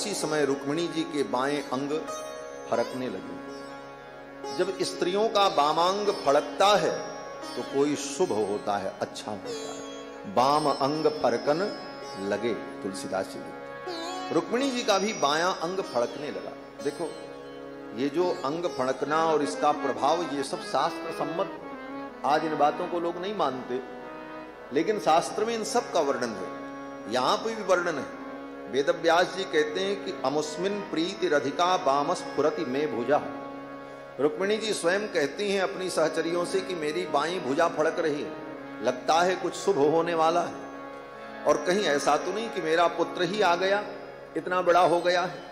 उसी समय रुक्मिणी जी के बाएं अंग फड़कने लगे। जब स्त्रियों का वामांग फड़कता है तो कोई शुभ होता है, अच्छा होता है। वाम अंग फड़कन लगे, तुलसीदास जी लिखते। रुक्मिणी जी का भी बायां अंग फड़कने लगा। देखो ये जो अंग फड़कना और इसका प्रभाव, ये सब शास्त्र सम्मत। आज इन बातों को लोग नहीं मानते, लेकिन शास्त्र में इन सब का वर्णन है। यहां पर भी वर्णन है। वेदव्यास जी कहते हैं कि अमुस्मिन प्रीति रधिका वामस फुरति में भुजा। रुक्मिणी जी स्वयं कहती हैं अपनी सहचरियों से कि मेरी बाईं भुजा फड़क रही है, लगता है कुछ शुभ होने वाला है। और कहीं ऐसा तो नहीं कि मेरा पुत्र ही आ गया, इतना बड़ा हो गया है।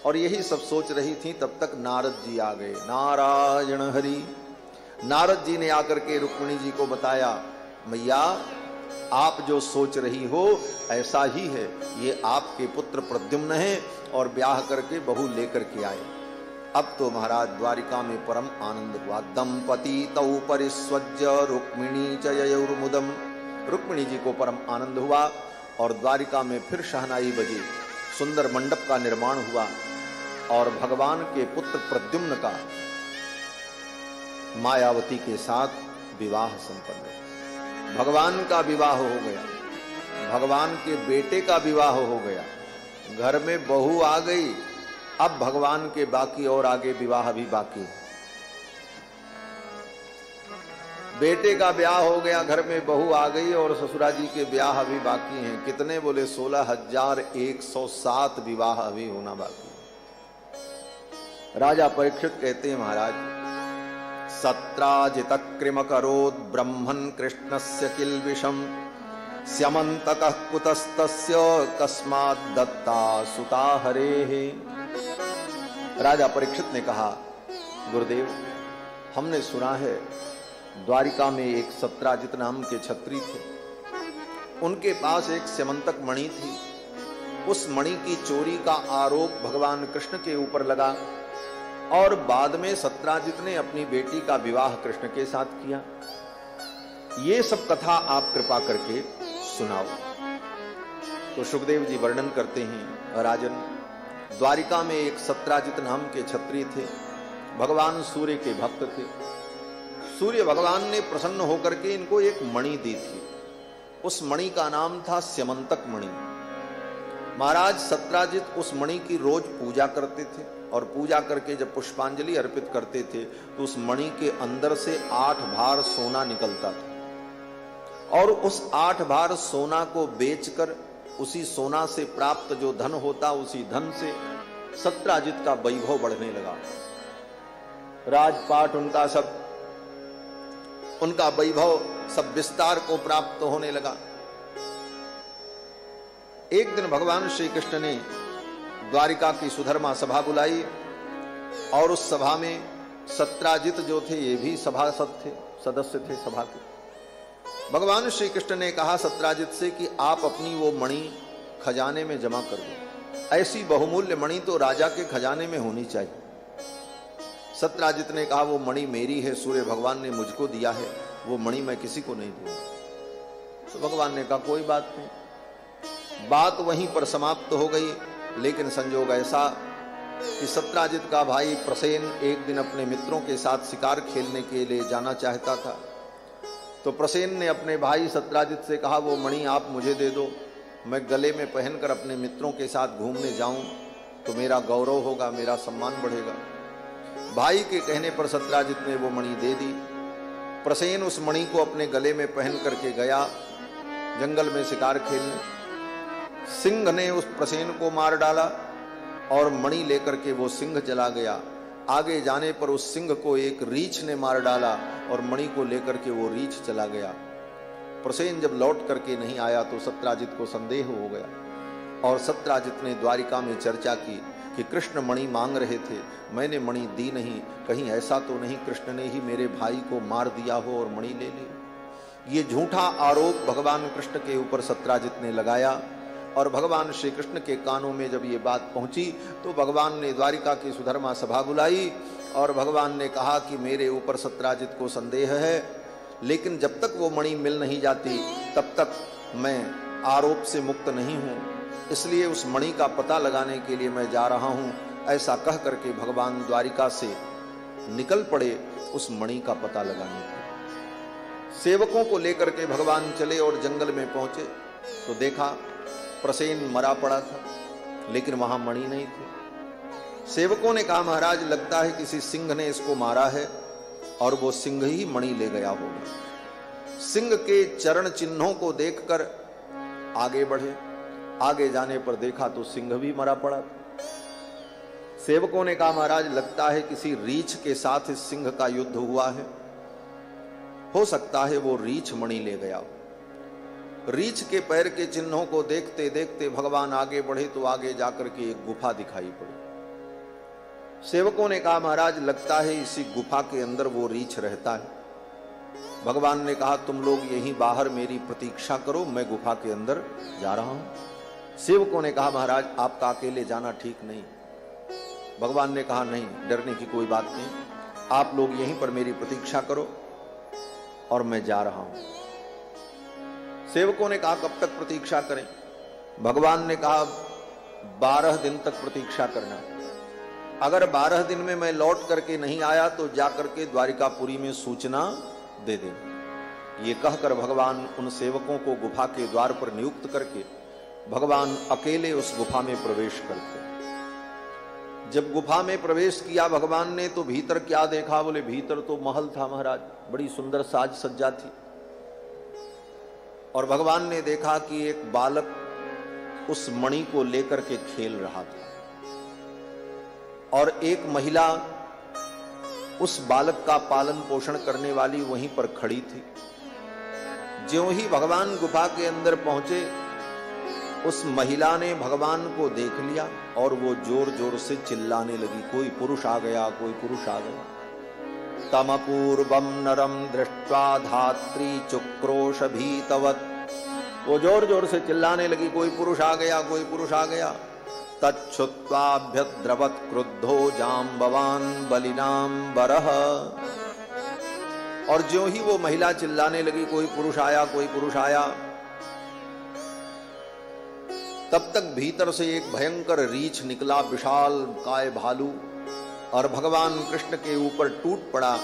और यही सब सोच रही थी, तब तक नारद जी आ गए। नारायण हरि। नारद जी ने आकर के रुक्मिणी जी को बताया, मैया आप जो सोच रही हो ऐसा ही है, ये आपके पुत्र प्रद्युम्न है और ब्याह करके बहू लेकर के आए। अब तो महाराज द्वारिका में परम आनंद हुआ। दंपति तौ परिस्वज्य रुक्मिणी च ययुर्मुदम। रुक्मिणी जी को परम आनंद हुआ और द्वारिका में फिर शहनाई बजी, सुंदर मंडप का निर्माण हुआ और भगवान के पुत्र प्रद्युम्न का मायावती के साथ विवाह संपन्न हुआ। भगवान का विवाह हो गया, भगवान के बेटे का विवाह हो गया, घर में बहू आ गई। अब भगवान के बाकी और आगे विवाह भी बाकी है। बेटे का ब्याह हो गया, घर में बहू आ गई और ससुरा जी के ब्याह अभी बाकी हैं। कितने बोले? 16,107 विवाह अभी होना बाकी है। राजा परीक्षित कहते हैं, महाराज सत्राजित कृम करोद ब्रह्मन् कृष्णस्य किल्बिषम् स्यमन्तकः कुतस्तस्य कस्मात् दत्ता सुता हरेः। राजा परीक्षित ने कहा, गुरुदेव हमने सुना है द्वारिका में एक सत्राजित नाम के छत्री थे, उनके पास एक स्यमंतक मणि थी। उस मणि की चोरी का आरोप भगवान कृष्ण के ऊपर लगा और बाद में सत्राजित ने अपनी बेटी का विवाह कृष्ण के साथ किया। ये सब कथा आप कृपा करके सुनाओ। तो सुखदेव जी वर्णन करते हैं, राजन द्वारिका में एक सत्राजित नाम के क्षत्रिय थे, भगवान सूर्य के भक्त थे। सूर्य भगवान ने प्रसन्न होकर के इनको एक मणि दी थी। उस मणि का नाम था स्यमंतक मणि। महाराज सत्राजित उस मणि की रोज पूजा करते थे और पूजा करके जब पुष्पांजलि अर्पित करते थे तो उस मणि के अंदर से 8 भार सोना निकलता था और उस 8 भार सोना को बेचकर उसी सोना से प्राप्त जो धन होता, उसी धन से सत्राजित का वैभव बढ़ने लगा। राजपाट उनका सब, उनका वैभव सब विस्तार को प्राप्त होने लगा। एक दिन भगवान श्री कृष्ण ने द्वारिका की सुधर्मा सभा बुलाई और उस सभा में सत्राजित जो थे ये भी सभासद थे, सदस्य थे सभा के। भगवान श्री कृष्ण ने कहा सत्राजित से कि आप अपनी वो मणि खजाने में जमा कर दो। ऐसी बहुमूल्य मणि तो राजा के खजाने में होनी चाहिए। सत्राजित ने कहा वो मणि मेरी है, सूर्य भगवान ने मुझको दिया है, वो मणि मैं किसी को नहीं दूंगा। तो भगवान ने कहा कोई बात नहीं। बात वहीं पर समाप्त हो गई। लेकिन संजोग ऐसा कि सत्राजित का भाई प्रसेन एक दिन अपने मित्रों के साथ शिकार खेलने के लिए जाना चाहता था। तो प्रसेन ने अपने भाई सत्राजित से कहा वो मणि आप मुझे दे दो, मैं गले में पहनकर अपने मित्रों के साथ घूमने जाऊं तो मेरा गौरव होगा, मेरा सम्मान बढ़ेगा। भाई के कहने पर सत्राजित ने वो मणि दे दी। प्रसेन उस मणि को अपने गले में पहन करके गया जंगल में शिकार खेलने। सिंह ने उस प्रसेन को मार डाला और मणि लेकर के वो सिंह चला गया। आगे जाने पर उस सिंह को एक रीछ ने मार डाला और मणि को लेकर के वो रीछ चला गया। प्रसेन जब लौट करके नहीं आया तो सत्राजित को संदेह हो गया और सत्राजित ने द्वारिका में चर्चा की कि कृष्ण मणि मांग रहे थे, मैंने मणि दी नहीं, कहीं ऐसा तो नहीं कृष्ण ने ही मेरे भाई को मार दिया हो और मणि ले ली। ये झूठा आरोप भगवान कृष्ण के ऊपर सत्राजित ने लगाया और भगवान श्री कृष्ण के कानों में जब ये बात पहुंची तो भगवान ने द्वारिका की सुधर्मा सभा बुलाई और भगवान ने कहा कि मेरे ऊपर सत्राजित को संदेह है, लेकिन जब तक वो मणि मिल नहीं जाती तब तक मैं आरोप से मुक्त नहीं हूं। इसलिए उस मणि का पता लगाने के लिए मैं जा रहा हूं। ऐसा कह करके भगवान द्वारिका से निकल पड़े उस मणि का पता लगाने के लिए। सेवकों को लेकर के भगवान चले और जंगल में पहुंचे तो देखा प्रसेन मरा पड़ा था, लेकिन वहां मणि नहीं थी। सेवकों ने कहा महाराज लगता है किसी सिंह ने इसको मारा है और वो सिंह ही मणि ले गया होगा। सिंह के चरण चिन्हों को देखकर आगे बढ़े, आगे जाने पर देखा तो सिंह भी मरा पड़ा था। सेवकों ने कहा महाराज लगता है किसी रीछ के साथ इस सिंह का युद्ध हुआ है, हो सकता है वो रीछ मणि ले गया हो। रीछ के पैर के चिन्हों को देखते देखते भगवान आगे बढ़े तो आगे जाकर के एक गुफा दिखाई पड़ी। सेवकों ने कहा महाराज लगता है इसी गुफा के अंदर वो रीछ रहता है। भगवान ने कहा तुम लोग यहीं बाहर मेरी प्रतीक्षा करो, मैं गुफा के अंदर जा रहा हूं। सेवकों ने कहा महाराज आपका अकेले जाना ठीक नहीं। भगवान ने कहा नहीं, डरने की कोई बात नहीं, आप लोग यहीं पर मेरी प्रतीक्षा करो और मैं जा रहा हूं। सेवकों ने कहा कब तक प्रतीक्षा करें? भगवान ने कहा 12 दिन तक प्रतीक्षा करना। अगर 12 दिन में मैं लौट करके नहीं आया तो जाकर के द्वारिकापुरी में सूचना दे दे। ये कहकर भगवान उन सेवकों को गुफा के द्वार पर नियुक्त करके भगवान अकेले उस गुफा में प्रवेश करते। जब गुफा में प्रवेश किया भगवान ने तो भीतर क्या देखा? बोले भीतर तो महल था महाराज, बड़ी सुंदर साज सज्जा थी। और भगवान ने देखा कि एक बालक उस मणि को लेकर के खेल रहा था और एक महिला उस बालक का पालन पोषण करने वाली वहीं पर खड़ी थी। ज्यों ही भगवान गुफा के अंदर पहुंचे उस महिला ने भगवान को देख लिया और वो जोर जोर से चिल्लाने लगी, कोई पुरुष आ गया, कोई पुरुष आ गया। तमपूर्वम नरम दृष्ट्वा धात्री चुक्रोश भीतवत, वो जोर जोर से चिल्लाने लगी, कोई पुरुष आ गया, कोई पुरुष आ गया। तच्छुत्वाभ्यद्रवत् क्रुद्धो जाम्बवान बलिनाम बरह, और ज्यों ही वो महिला चिल्लाने लगी कोई पुरुष आया, कोई पुरुष आया, तब तक भीतर से एक भयंकर रीछ निकला, विशाल काय भालू, और भगवान कृष्ण के ऊपर टूट पड़ा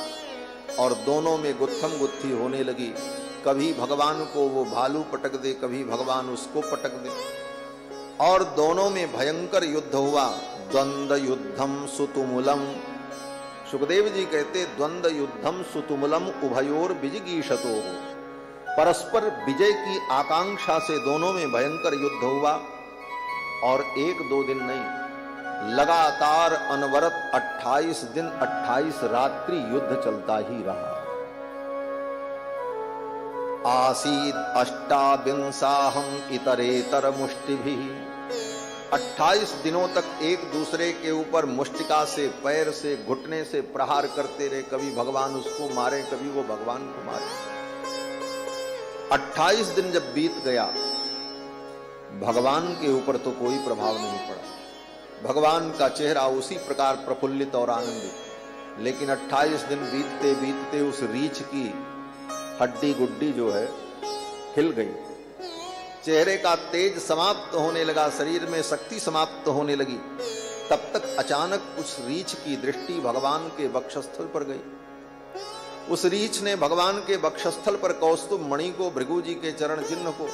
और दोनों में गुत्थम गुत्थी होने लगी। कभी भगवान को वो भालू पटक दे, कभी भगवान उसको पटक दे, और दोनों में भयंकर युद्ध हुआ। द्वंद्व युद्धम सुतुमुलम, सुखदेव जी कहते द्वंद्व युद्धम सुतुमुलम उभयोर विजिगीषतो, परस्पर विजय की आकांक्षा से दोनों में भयंकर युद्ध हुआ। और 1-2 दिन नहीं, लगातार अनवरत 28 दिन 28 रात्रि युद्ध चलता ही रहा। आसीद अष्टाविंसाहम इतरेतर मुष्टिभिः, 28 दिनों तक एक दूसरे के ऊपर मुष्टिका से, पैर से, घुटने से प्रहार करते रहे। कभी भगवान उसको मारे, कभी वो भगवान को मारे। 28 दिन जब बीत गया, भगवान के ऊपर तो कोई प्रभाव नहीं पड़ा। भगवान का चेहरा उसी प्रकार प्रफुल्लित और आनंदित। लेकिन 28 दिन बीतते बीतते उस रीछ की हड्डी गुड्डी जो है हिल गई, चेहरे का तेज समाप्त होने लगा, शरीर में शक्ति समाप्त होने लगी। तब तक अचानक उस रीछ की दृष्टि भगवान के वक्षस्थल पर गई। उस रीछ ने भगवान के वक्षस्थल पर कौस्तुभ मणि को, भृगु जी के चरण चिन्ह को,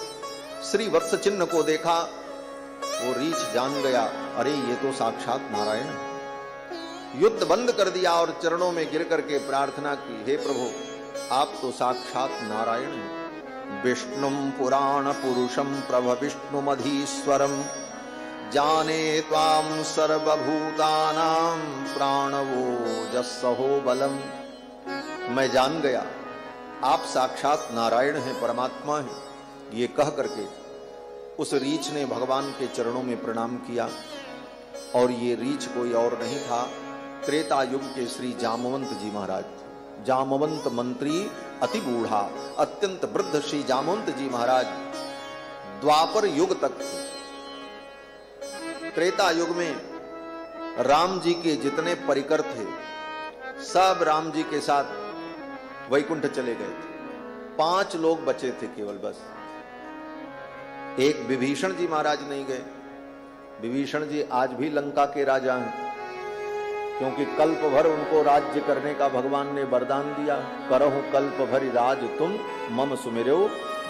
श्री वत्स चिन्ह को देखा। वो रीछ जान गया, अरे ये तो साक्षात नारायण है। युद्ध बंद कर दिया और चरणों में गिर करके प्रार्थना की, हे प्रभु आप तो साक्षात नारायण हैं। विष्णुम पुराण पुरुषम प्रभविष्णुमधीश्वरम, जाने त्वाम सर्वभूतानां प्राणवो जस्सहो बलम। मैं जान गया आप साक्षात नारायण हैं, परमात्मा हैं। ये कह करके उस रीछ ने भगवान के चरणों में प्रणाम किया। और ये रीछ कोई और नहीं था, त्रेता युग के श्री जामवंत जी महाराज। जामवंत मंत्री अति बूढ़ा, अत्यंत वृद्ध श्री जामवंत जी महाराज द्वापर युग तक थे। त्रेता युग में राम जी के जितने परिकर थे सब राम जी के साथ वैकुंठ चले गए थे। 5 लोग बचे थे केवल, बस। एक विभीषण जी महाराज नहीं गए, विभीषण जी आज भी लंका के राजा हैं, क्योंकि कल्प भर उनको राज्य करने का भगवान ने वरदान दिया। करहु कल्प भरि राज तुम मम सुमिरो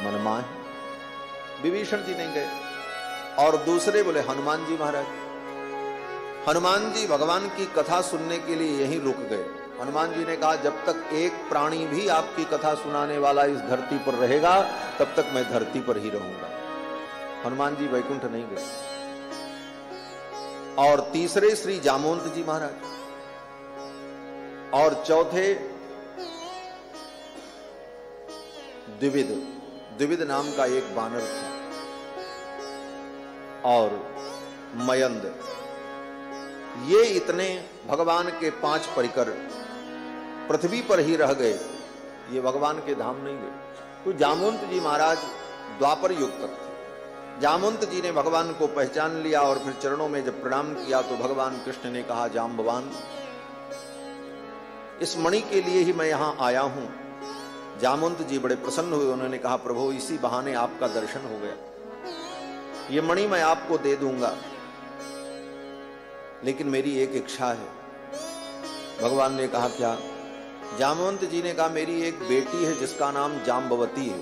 मन माहि। विभीषण जी नहीं गए। और दूसरे बोले हनुमान जी महाराज। हनुमान जी भगवान की कथा सुनने के लिए यहीं रुक गए। हनुमान जी ने कहा जब तक एक प्राणी भी आपकी कथा सुनाने वाला इस धरती पर रहेगा तब तक मैं धरती पर ही रहूंगा। हनुमान जी वैकुंठ नहीं गए। और तीसरे श्री जामवंत जी महाराज, और चौथे द्विविद नाम का एक बानर था, और मयंद। ये इतने भगवान के 5 परिकर पृथ्वी पर ही रह गए, ये भगवान के धाम नहीं गए। तो जामवंत जी महाराज द्वापर युग तक थे। जामवंत जी ने भगवान को पहचान लिया और फिर चरणों में जब प्रणाम किया तो भगवान कृष्ण ने कहा जाम्बवान, इस मणि के लिए ही मैं यहां आया हूं। जामवंत जी बड़े प्रसन्न हुए। उन्होंने कहा प्रभु इसी बहाने आपका दर्शन हो गया, ये मणि मैं आपको दे दूंगा, लेकिन मेरी एक इच्छा है। भगवान ने कहा क्या? जामवंत जी ने कहा मेरी एक बेटी है जिसका नाम जाम्बवती है,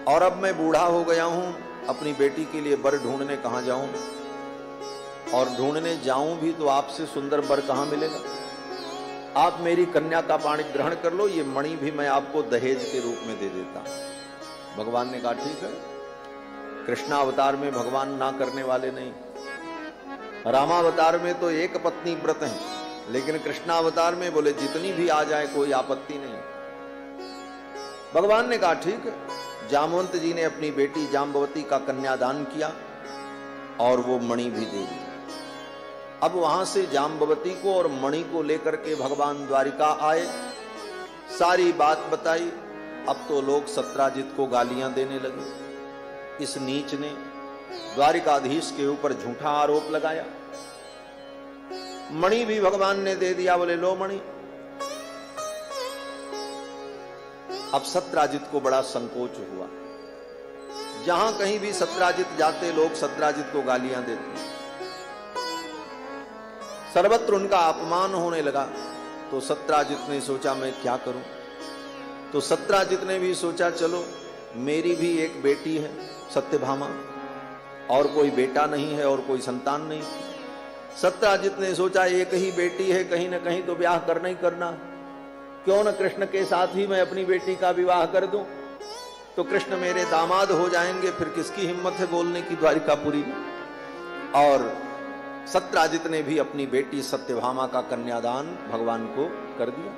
और अब मैं बूढ़ा हो गया हूं, अपनी बेटी के लिए वर ढूंढने कहां जाऊं, और ढूंढने जाऊं भी तो आपसे सुंदर वर कहां मिलेगा। आप मेरी कन्या का पाणी ग्रहण कर लो, ये मणि भी मैं आपको दहेज के रूप में दे देता। भगवान ने कहा ठीक है। कृष्णावतार में भगवान ना करने वाले नहीं। रामावतार में तो एक पत्नी व्रत है, लेकिन कृष्णावतार में बोले जितनी भी आ जाए कोई आपत्ति नहीं। भगवान ने कहा ठीक है। जामवंत जी ने अपनी बेटी जाम्बवती का कन्यादान किया और वो मणि भी दे दी। अब वहां से जाम्बवती को और मणि को लेकर के भगवान द्वारिका आए, सारी बात बताई। अब तो लोग सत्राजित को गालियां देने लगे। इस नीच ने द्वारिकाधीश के ऊपर झूठा आरोप लगाया। मणि भी भगवान ने दे दिया, बोले लो मणि। अब सत्राजित को बड़ा संकोच हुआ। जहां कहीं भी सत्राजित जाते लोग सत्राजित को गालियां देते, सर्वत्र उनका अपमान होने लगा। तो सत्राजित ने सोचा मैं क्या करूं। तो सत्राजित ने भी सोचा चलो मेरी भी एक बेटी है सत्यभामा, और कोई बेटा नहीं है और कोई संतान नहीं। सत्राजित ने सोचा एक ही बेटी है, कहीं ना कहीं तो ब्याह करना ही करना, क्यों न कृष्ण के साथ ही मैं अपनी बेटी का विवाह कर दूं, तो कृष्ण मेरे दामाद हो जाएंगे, फिर किसकी हिम्मत है बोलने की द्वारिकापुरी में। और सत्राजित ने भी अपनी बेटी सत्यभामा का कन्यादान भगवान को कर दिया।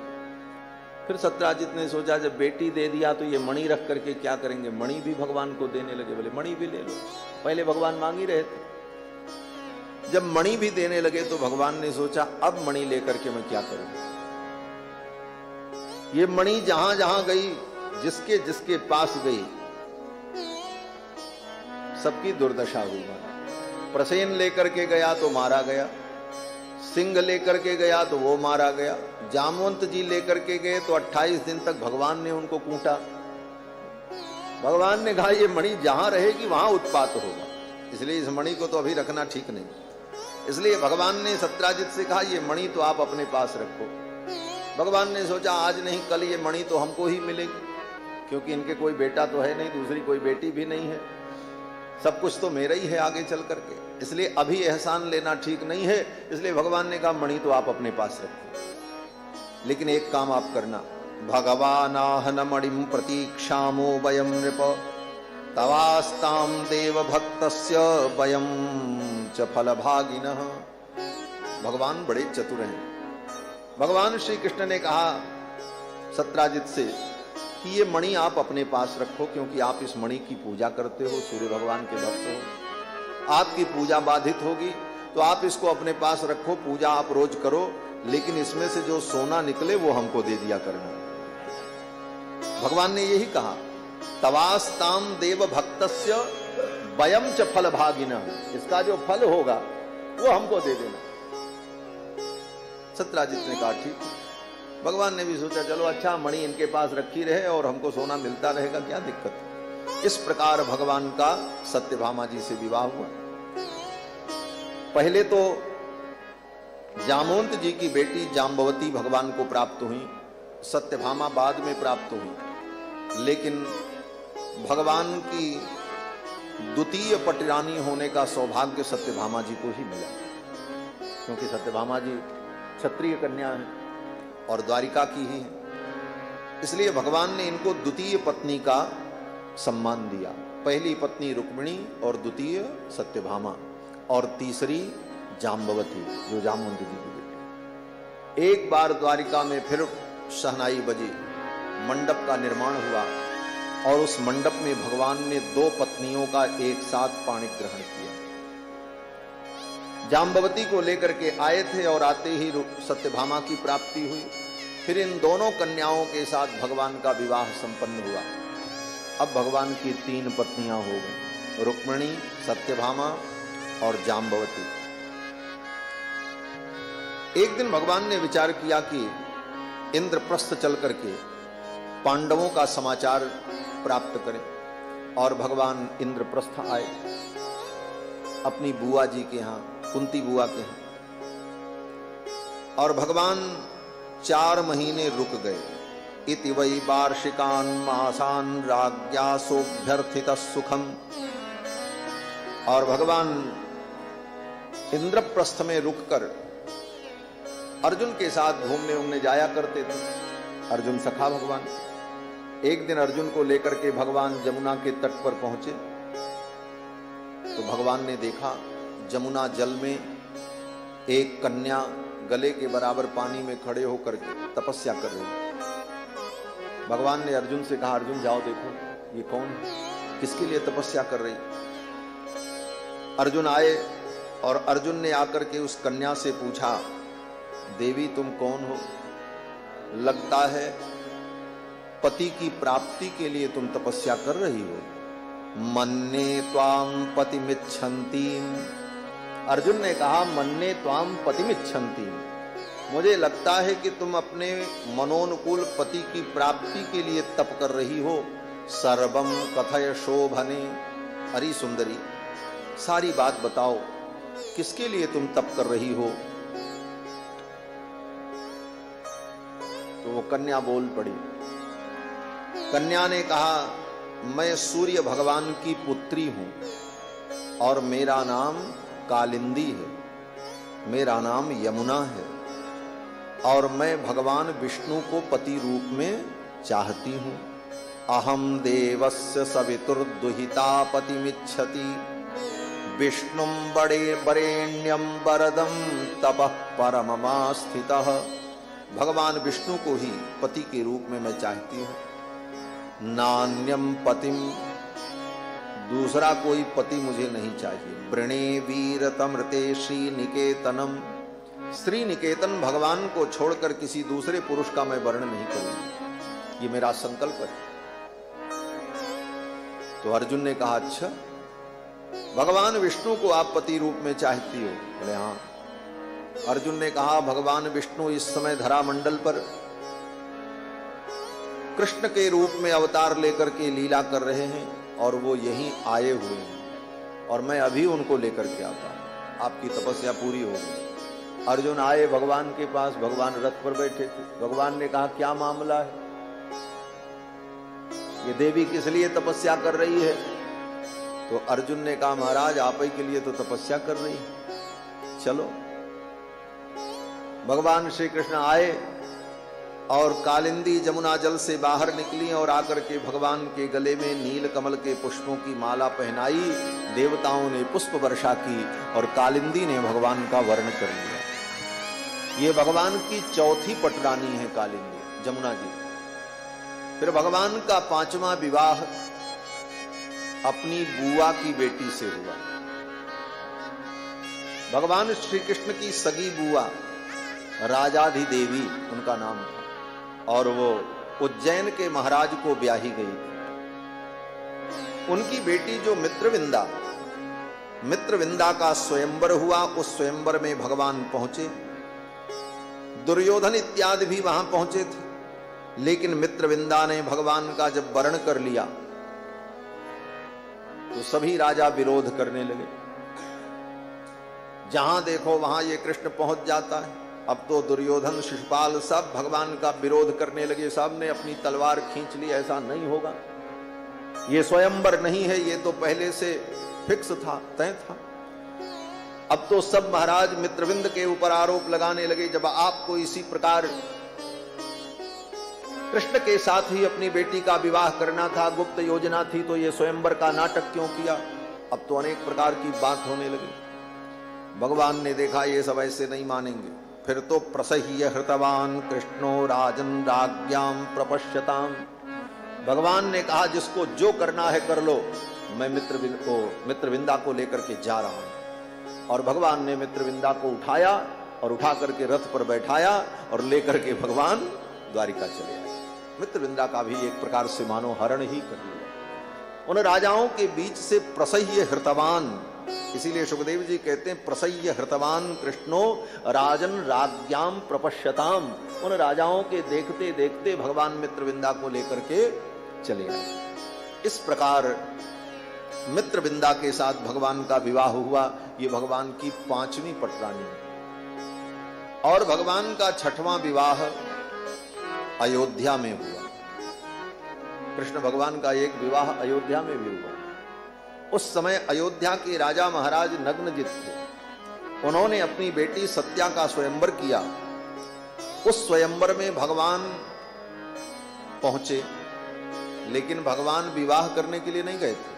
फिर सत्राजित ने सोचा जब बेटी दे दिया तो ये मणि रख करके क्या करेंगे, मणि भी भगवान को देने लगे। बोले मणि भी ले लो, पहले भगवान मांग ही रहे थे। जब मणि भी देने लगे तो भगवान ने सोचा अब मणि लेकर के मैं क्या करूं। ये मणि जहां जहां गई, जिसके जिसके पास गई, सबकी दुर्दशा हुई। प्रसेन लेकर के गया तो मारा गया, सिंह लेकर के गया तो वो मारा गया, जामवंत जी लेकर के गए तो 28 दिन तक भगवान ने उनको कूटा। भगवान ने कहा ये मणि जहां रहेगी वहां उत्पात होगा, इसलिए इस मणि को तो अभी रखना ठीक नहीं। इसलिए भगवान ने सत्राजित से कहा ये मणि तो आप अपने पास रखो। भगवान ने सोचा आज नहीं कल ये मणि तो हमको ही मिलेगी, क्योंकि इनके कोई बेटा तो है नहीं, दूसरी कोई बेटी भी नहीं है, सब कुछ तो मेरा ही है आगे चल करके, इसलिए अभी एहसान लेना ठीक नहीं है। इसलिए भगवान ने कहा मणि तो आप अपने पास रखो, लेकिन एक काम आप करना, भगवानाहन मणिम प्रतीक्षामो वयम नृप तवास्ताम देव भक्तस्य वयम च फलभागिनः। भगवान बड़े चतुर हैं। भगवान श्री कृष्ण ने कहा सत्राजित से कि ये मणि आप अपने पास रखो, क्योंकि आप इस मणि की पूजा करते हो, सूर्य भगवान के भक्त हो, आपकी पूजा बाधित होगी, तो आप इसको अपने पास रखो, पूजा आप रोज करो, लेकिन इसमें से जो सोना निकले वो हमको दे दिया करना। भगवान ने यही कहा तवास्ताम देव भक्तस्य वयम च फल भागिनः, इसका जो फल होगा वो हमको दे देना। सत्राजित ने कहा ठीक। भगवान ने भी सोचा चलो अच्छा मणि इनके पास रखी रहे और हमको सोना मिलता रहेगा, क्या दिक्कत है। इस प्रकार भगवान का सत्यभामा जी से विवाह हुआ। पहले तो जामवंत जी की बेटी जाम्बवती भगवान को प्राप्त हुई, सत्यभामा बाद में प्राप्त हुई, लेकिन भगवान की द्वितीय पटरानी होने का सौभाग्य सत्यभामा जी को ही मिला, क्योंकि सत्यभामा जी क्षत्रिय कन्या है और द्वारिका की ही है। इसलिए भगवान ने इनको द्वितीय पत्नी का सम्मान दिया। पहली पत्नी रुक्मिणी और द्वितीय सत्यभामा और तीसरी जाम्बवती जो जामवंत जी की बेटी। एक बार द्वारिका में फिर शहनाई बजी, मंडप का निर्माण हुआ और उस मंडप में भगवान ने 2 पत्नियों का एक साथ पाणी ग्रहण किया। जाम्बवती को लेकर के आए थे और आते ही सत्यभामा की प्राप्ति हुई। फिर इन दोनों कन्याओं के साथ भगवान का विवाह संपन्न हुआ। अब भगवान की 3 पत्नियां हो गई, रुक्मिणी, सत्यभामा और जाम्बवती। एक दिन भगवान ने विचार किया कि इंद्रप्रस्थ चल करके पांडवों का समाचार प्राप्त करें, और भगवान इंद्रप्रस्थ आए अपनी बुआ जी के यहाँ, कुंती बुआ के यहाँ, और भगवान 4 महीने रुक गए। इति वै वार्षिकान् मासान् राज्ञा सोऽभ्यर्थितः सुखम्। और भगवान इंद्रप्रस्थ में रुककर अर्जुन के साथ घूमने उमने जाया करते थे। अर्जुन सखा भगवान। एक दिन अर्जुन को लेकर के भगवान जमुना के तट पर पहुंचे तो भगवान ने देखा जमुना जल में एक कन्या गले के बराबर पानी में खड़े होकर तपस्या कर रही। भगवान ने अर्जुन से कहा, अर्जुन जाओ देखो ये कौन है, किसके लिए तपस्या कर रही। अर्जुन आए और अर्जुन ने आकर के उस कन्या से पूछा, देवी तुम कौन हो? लगता है पति की प्राप्ति के लिए तुम तपस्या कर रही हो। मन्ने त्वाम पतिमिच्छन्तीम। अर्जुन ने कहा, मन्ने त्वाम पतिमिच्छन्तीम, मुझे लगता है कि तुम अपने मनोनुकूल पति की प्राप्ति के लिए तप कर रही हो। सर्वम कथय शोभने। अरे सुंदरी, सारी बात बताओ, किसके लिए तुम तप कर रही हो? तो वो कन्या बोल पड़ी। कन्या ने कहा, मैं सूर्य भगवान की पुत्री हूं और मेरा नाम कालिंदी है, मेरा नाम यमुना है, और मैं भगवान विष्णु को पति रूप में चाहती हूं। अहम देवस्य सवितुर्दुहिता पतिमिच्छति विष्णुं बड़े बरेण्यम वरदम तपः परममास्थितः। भगवान विष्णु को ही पति के रूप में मैं चाहती हूं। नान्यम पतिम, दूसरा कोई पति मुझे नहीं चाहिए। वृणे वीरतमृते श्रीनिकेतनम, श्री निकेतन भगवान को छोड़कर किसी दूसरे पुरुष का मैं वर्ण नहीं करूंगा, ये मेरा संकल्प है। तो अर्जुन ने कहा, अच्छा भगवान विष्णु को आप पति रूप में चाहती हो? बोले हाँ। अर्जुन ने कहा, भगवान विष्णु इस समय धरा मंडल पर कृष्ण के रूप में अवतार लेकर के लीला कर रहे हैं और वो यहीं आए हुए हैं और मैं अभी उनको लेकर के आता हूं। आपकी तपस्या पूरी हो गई। अर्जुन आए भगवान के पास, भगवान रथ पर बैठे थे। भगवान ने कहा, क्या मामला है? ये देवी किस लिए तपस्या कर रही है? तो अर्जुन ने कहा, महाराज आप ही के लिए तो तपस्या कर रही है, चलो। भगवान श्री कृष्ण आए और कालिंदी जमुना जल से बाहर निकली और आकर के भगवान के गले में नील कमल के पुष्पों की माला पहनाई। देवताओं ने पुष्प वर्षा की और कालिंदी ने भगवान का वर्ण कर लिया। ये भगवान की चौथी पटरानी है कालिंदी, जमुना जी। फिर भगवान का 5वां विवाह अपनी बुआ की बेटी से हुआ। भगवान श्री कृष्ण की सगी बुआ राजाधिदेवी उनका नाम था और वो उज्जैन के महाराज को ब्याही गई थी। उनकी बेटी जो मित्रविंदा का स्वयंवर हुआ, उस स्वयंवर में भगवान पहुंचे। दुर्योधन इत्यादि भी वहां पहुंचे थे, लेकिन मित्रविंदा ने भगवान का जब वर्ण कर लिया तो सभी राजा विरोध करने लगे। जहां देखो वहां ये कृष्ण पहुंच जाता है। अब तो दुर्योधन शिशुपाल सब भगवान का विरोध करने लगे, सब ने अपनी तलवार खींच ली, ऐसा नहीं होगा, ये स्वयंवर नहीं है, ये तो पहले से फिक्स था, तय था। अब तो सब महाराज मित्रविंद के ऊपर आरोप लगाने लगे, जब आपको इसी प्रकार कृष्ण के साथ ही अपनी बेटी का विवाह करना था, गुप्त योजना थी, तो ये स्वयंवर का नाटक क्यों किया। अब तो अनेक प्रकार की बात होने लगी। भगवान ने देखा ये सब ऐसे नहीं मानेंगे, फिर तो प्रसह्य हृतवान कृष्णो राजन राज्ञाम प्रपश्यताम। भगवान ने कहा जिसको जो करना है कर लो, मैं मित्रविंदा को लेकर के जा रहा हूं। और भगवान ने मित्रविंदा को उठाया और उठा करके रथ पर बैठाया और लेकर के भगवान द्वारिका चले आए। मित्रविंदा का भी एक प्रकार से मानो हरण ही कर लिया। उन राजाओं के बीच से प्रसह्य हृतवान, इसीलिए सुखदेव जी कहते हैं प्रसह्य हृतवान कृष्णो राजन राज्ञाम प्रपश्यताम। उन राजाओं के देखते देखते भगवान मित्रविंदा को लेकर के चले आए। इस प्रकार मित्रविंदा के साथ भगवान का विवाह हुआ। ये भगवान की 5वीं पटरानी। और भगवान का 6वां विवाह अयोध्या में हुआ। कृष्ण भगवान का एक विवाह अयोध्या में भी हुआ। उस समय अयोध्या के राजा महाराज नग्नजित थे। उन्होंने अपनी बेटी सत्या का स्वयंवर किया। उस स्वयंवर में भगवान पहुंचे, लेकिन भगवान विवाह करने के लिए नहीं गए थे,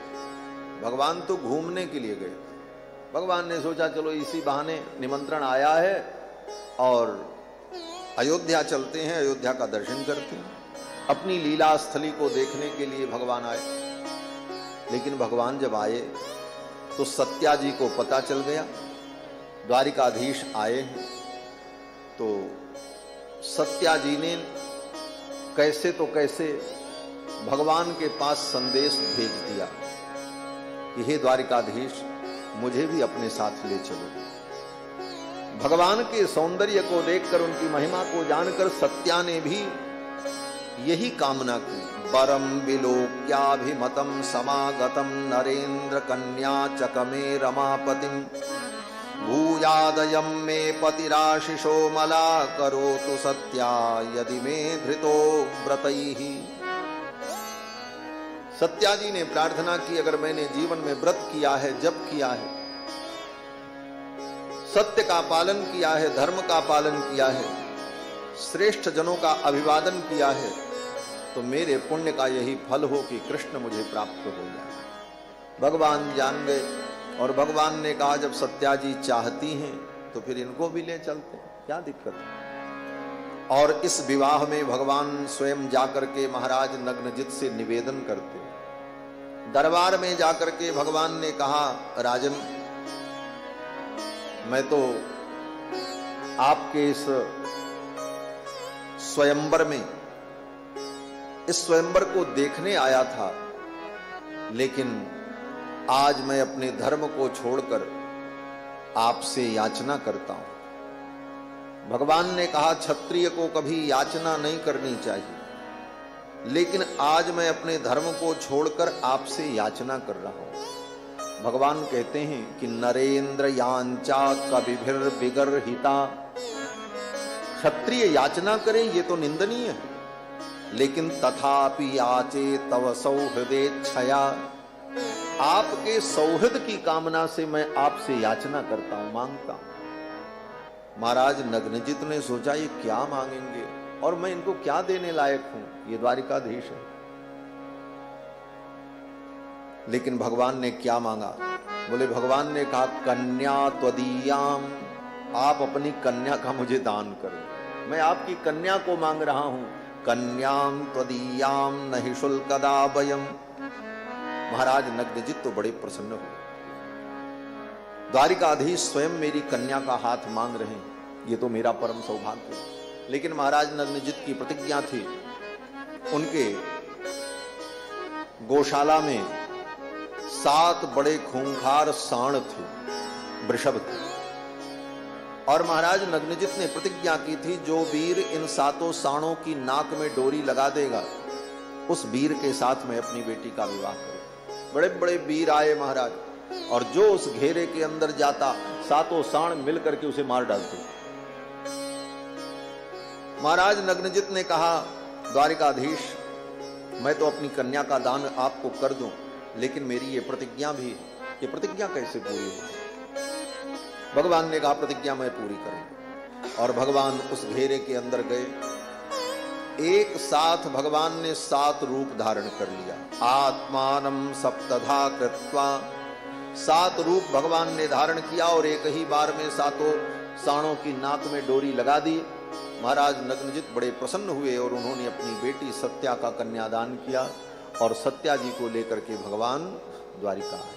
भगवान तो घूमने के लिए गए थे। भगवान ने सोचा चलो इसी बहाने निमंत्रण आया है और अयोध्या चलते हैं, अयोध्या का दर्शन करते हैं। अपनी लीला स्थली को देखने के लिए भगवान आए। लेकिन भगवान जब आए तो सत्या जी को पता चल गया द्वारिकाधीश आए हैं। तो सत्या जी ने कैसे तो कैसे भगवान के पास संदेश भेज दिया कि हे द्वारिकाधीश, मुझे भी अपने साथ ले चलो। भगवान के सौंदर्य को देखकर, उनकी महिमा को जानकर सत्या ने भी यही कामना की। परम विलोक्याभिमतं समागतं नरेंद्र कन्या चकमे रमापतिं भूयादयं मे पतिराशिषो मला करोतु सत्या यदि मे धृतो व्रतैः। सत्या जी ने प्रार्थना की, अगर मैंने जीवन में व्रत किया है, जप किया है, सत्य का पालन किया है, धर्म का पालन किया है, श्रेष्ठ जनों का अभिवादन किया है, तो मेरे पुण्य का यही फल हो कि कृष्ण मुझे प्राप्त हो जाए। भगवान जान गए और भगवान ने कहा जब सत्या जी चाहती हैं तो फिर इनको भी ले चलते, क्या दिक्कत है। और इस विवाह में भगवान स्वयं जाकर के महाराज नग्नजित से निवेदन करते। दरबार में जाकर के भगवान ने कहा, राजन, मैं तो आपके इस स्वयंवर में, इस स्वयंवर को देखने आया था, लेकिन आज मैं अपने धर्म को छोड़कर आपसे याचना करता हूं। भगवान ने कहा क्षत्रिय को कभी याचना नहीं करनी चाहिए, लेकिन आज मैं अपने धर्म को छोड़कर आपसे याचना कर रहा हूं। भगवान कहते हैं कि नरेंद्र यांचा कविभिर विगर्हिता। क्षत्रिय याचना करे ये तो निंदनीय है, लेकिन तथापि याचे तव सौहृदेच्छया। आपके सौहृद की कामना से मैं आपसे याचना करता हूं, मांगता हूं। महाराज नग्नजित ने सोचा ये क्या मांगेंगे और मैं इनको क्या देने लायक हूं, ये द्वारिकाधीश है। लेकिन भगवान ने क्या मांगा? बोले, भगवान ने कहा कन्या त्वदीयाम, आप अपनी कन्या का मुझे दान करो। मैं आपकी कन्या को मांग रहा हूं। कन्याम त्वदीयाम नहि शुल्कदाभयम्। महाराज नग्नजित तो बड़े प्रसन्न हुए। द्वारिकाधीश स्वयं मेरी कन्या का हाथ मांग रहे हैं, ये तो मेरा परम सौभाग्य है। लेकिन महाराज नग्नजित की प्रतिज्ञा थी, उनके गौशाला में 7 बड़े खूंखार सांड थे, वृषभ थे। और महाराज नग्नजित ने प्रतिज्ञा की थी, जो वीर इन 7 सांडों की नाक में डोरी लगा देगा, उस वीर के साथ मैं अपनी बेटी का विवाह करूं। बड़े बड़े वीर आए महाराज, और जो उस घेरे के अंदर जाता सातों साण मिल करके उसे मार डालते। महाराज नग्नजित ने कहा, द्वारिकाधीश, मैं तो अपनी कन्या का दान आपको कर दूं, लेकिन मेरी ये प्रतिज्ञा भी है। ये प्रतिज्ञा कैसे पूरी होगी? भगवान ने कहा, प्रतिज्ञा मैं पूरी करूंगा। और भगवान उस घेरे के अंदर गए। एक साथ भगवान ने 7 रूप धारण कर लिया। आत्मानं सप्तधा कृत्वा, 7 रूप भगवान ने धारण किया और एक ही बार में सातों साणों की नाक में डोरी लगा दी। महाराज नग्नजित बड़े प्रसन्न हुए और उन्होंने अपनी बेटी सत्या का कन्यादान किया और सत्या जी को लेकर के भगवान द्वारिका आए।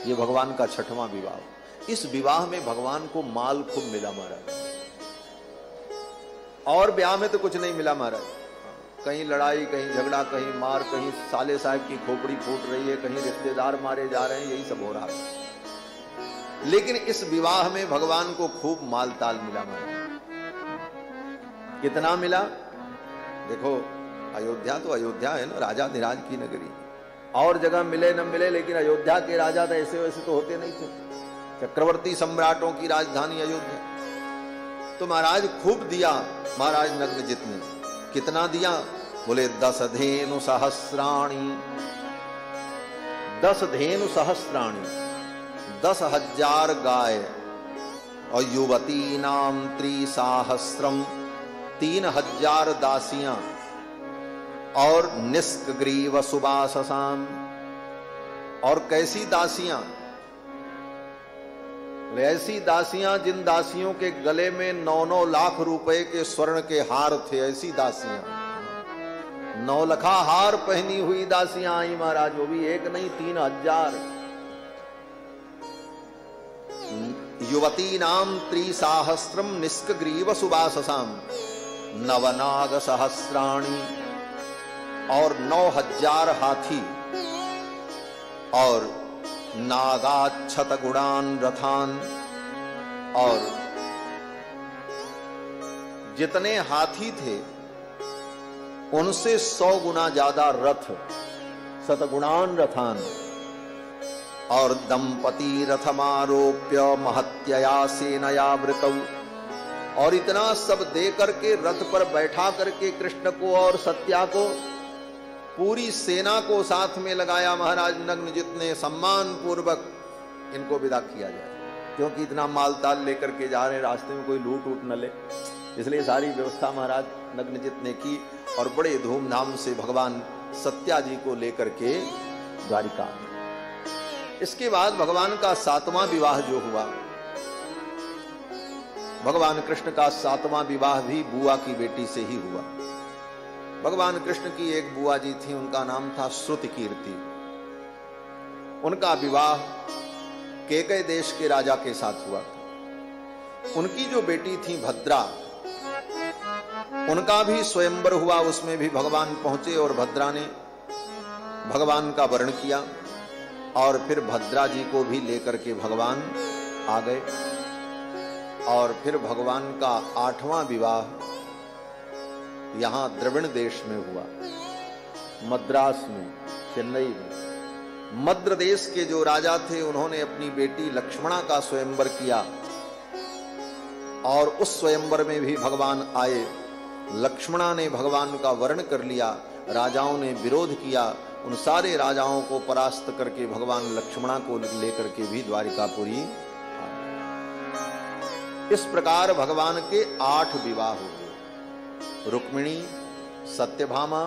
ये भगवान का 6वां विवाह। इस विवाह में भगवान को माल खूब मिला महाराज, और ब्याह में तो कुछ नहीं मिला महाराज। कहीं लड़ाई, कहीं झगड़ा, कहीं मार, कहीं साले साहब की खोपड़ी फूट रही है, कहीं रिश्तेदार मारे जा रहे हैं, यही सब हो रहा है। लेकिन इस विवाह में भगवान को खूब माल ताल मिला महाराज। कितना मिला? देखो, अयोध्या तो अयोध्या है ना, राजा धीराज की नगरी। और जगह मिले न मिले, लेकिन अयोध्या के राजा तो ऐसे वैसे तो होते नहीं थे। चक्रवर्ती सम्राटों की राजधानी अयोध्या। तो महाराज खूब दिया महाराज नग्नजित ने। कितना दिया? बोले 10 धेनु सहस्राणी। 10 धेनु सहस्राणी, 10,000 गाय। और युवती नाम त्रिसाहस्रम, 3,000 दासियां। और निष्कग्रीव सुबाससाम। और कैसी दासियां? ऐसी दासियां जिन दासियों के गले में 9-9 लाख रुपए के स्वर्ण के हार थे। ऐसी दासियां, 9 लखा हार पहनी हुई दासियां आई महाराज। वो भी एक नहीं, 3,000। युवती नाम त्रिसाहस्रम निष्कग्रीव सुबाससाम, नवनाग सहस्राणी। और 9,000 हाथी। और नागाच्छत गुणान रथान। और जितने हाथी थे उनसे 100 गुना ज्यादा रथ, शतगुणान रथान। और दंपति रथमारोप्य महत्यया सेनया वृतौ। और इतना सब दे करके रथ पर बैठा करके कृष्ण को और सत्या को, पूरी सेना को साथ में लगाया महाराज नग्नजित ने। सम्मान पूर्वक इनको विदा किया जाए, क्योंकि इतना माल ताल लेकर के जा रहे, रास्ते में कोई लूट उट न ले, इसलिए सारी व्यवस्था महाराज नग्नजित ने की। और बड़े धूमधाम से भगवान सत्या जी को लेकर के द्वारिका। इसके बाद भगवान का 7वां विवाह जो हुआ, भगवान कृष्ण का 7वां विवाह भी बुआ की बेटी से ही हुआ। भगवान कृष्ण की एक बुआ जी थी, उनका नाम था श्रुतिकीर्ति। उनका विवाह केकय देश के राजा के साथ हुआ। उनकी जो बेटी थी भद्रा, उनका भी स्वयंवर हुआ। उसमें भी भगवान पहुंचे और भद्रा ने भगवान का वर्ण किया। और फिर भद्रा जी को भी लेकर के भगवान आ गए। और फिर भगवान का 8वां विवाह यहां द्रविड़ देश में हुआ, मद्रास में, चेन्नई में। मद्र देश के जो राजा थे उन्होंने अपनी बेटी लक्ष्मणा का स्वयंवर किया। और उस स्वयंवर में भी भगवान आए। लक्ष्मणा ने भगवान का वर्ण कर लिया। राजाओं ने विरोध किया। उन सारे राजाओं को परास्त करके भगवान लक्ष्मणा को लेकर के भी द्वारिकापुरी। इस प्रकार भगवान के 8 विवाह हुए। रुक्मिणी, सत्यभामा,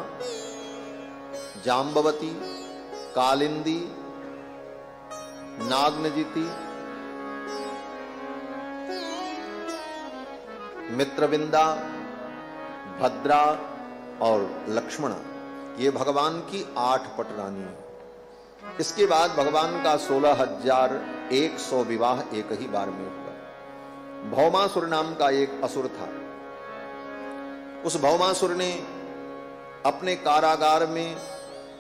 जाम्बवती, कालिंदी, नागनजिती, मित्रविंदा, भद्रा और लक्ष्मणा, ये भगवान की 8 पटरानी है। इसके बाद भगवान का 16,100 विवाह एक ही बार में हुआ। भौमासुर नाम का एक असुर था। उस भौमासुर ने अपने कारागार में